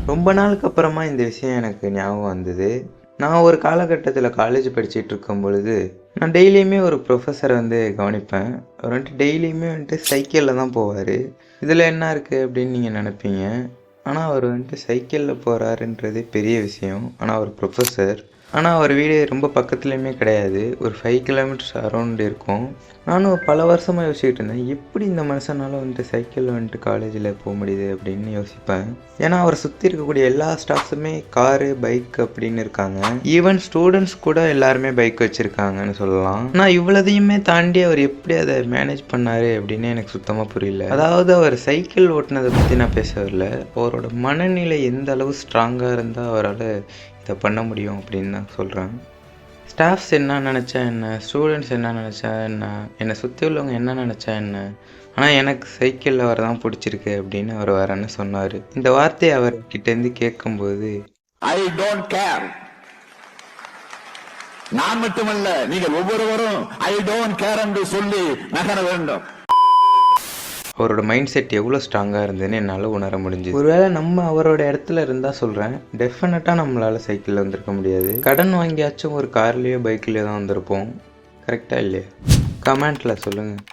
ரொம்ப நாளுக்கு அப்புறமா இந்த விஷயம் எனக்கு ஞாபகம் வந்தது. நான் ஒரு காலகட்டத்தில் காலேஜ் படிச்சுட்டு இருக்கும் பொழுது, நான் டெய்லியுமே ஒரு ப்ரொஃபஸரை கவனிப்பேன். அவர் டெய்லியுமே சைக்கிளில் தான் போவார். இதில் என்ன இருக்குது அப்படின்னு நீங்கள் நினைப்பீங்க. ஆனால் அவர் சைக்கிளில் போகிறாருன்றதே பெரிய விஷயம். ஆனால் அவர் ப்ரொஃபஸர். ஆனால் அவர் வீடு ரொம்ப பக்கத்துலேயுமே கிடையாது. ஒரு 5 கிலோமீட்டர்ஸ் அரௌண்ட் இருக்கும். நானும் பல வருஷமாக யோசிச்சுட்டு இருந்தேன், எப்படி இந்த மனுஷனால் சைக்கிளில் காலேஜில் போக முடியுது அப்படின்னு யோசிப்பேன். ஏன்னா அவரை சுற்றி இருக்கக்கூடிய எல்லா ஸ்டாஃப்ஸுமே காரு, பைக் அப்படின்னு இருக்காங்க. ஈவன் ஸ்டூடெண்ட்ஸ் கூட எல்லாருமே பைக் வச்சுருக்காங்கன்னு சொல்லலாம். ஆனால் இவ்வளோதையுமே தாண்டி அவர் எப்படி அதை மேனேஜ் பண்ணார் அப்படின்னு எனக்கு சுத்தமாக புரியல. அதாவது அவர் சைக்கிள் ஓட்டினதை பற்றி நான் பேச வரல. அவரோட மனநிலை எந்த அளவு ஸ்ட்ராங்காக இருந்தால் அவரால் இதை பண்ண முடியும் அப்படின்னு நான் சொல்கிறேன். ஸ்டாஃப்ஸ் என்ன நினச்சா என்ன, ஸ்டூடெண்ட்ஸ் என்ன நினச்சா என்ன, என்னை சுற்றி உள்ளவங்க என்ன நினச்சா என்ன, ஆனால் எனக்கு சைக்கிளில் வர தான் பிடிச்சிருக்கு அப்படின்னு அவர் வரன்னு சொன்னார். இந்த வார்த்தையை அவர்கிட்டேருந்து கேட்கும்போது ஐ டோன்ட் கேர், நான் மட்டுமல்ல நீங்கள் ஒவ்வொருவரும் ஐ டோன்ட் கேர் என்று சொல்லி நகர வேண்டும். அவரோட மைண்ட் செட் எவ்வளோ ஸ்ட்ராங்காக இருந்ததுன்னு என்னால் உணர முடிஞ்சுது. ஒருவேளை நம்ம அவரோட இடத்துல இருந்தால் சொல்கிறேன், டெஃபினட்டாக நம்மளால் சைக்கிளில் வந்திருக்க முடியாது. கடன் வாங்கியாச்சும் ஒரு கார்லேயோ பைக்லேயோ தான் வந்திருப்போம். கரெக்டாக இல்லையா? கமெண்ட்டில் சொல்லுங்கள்.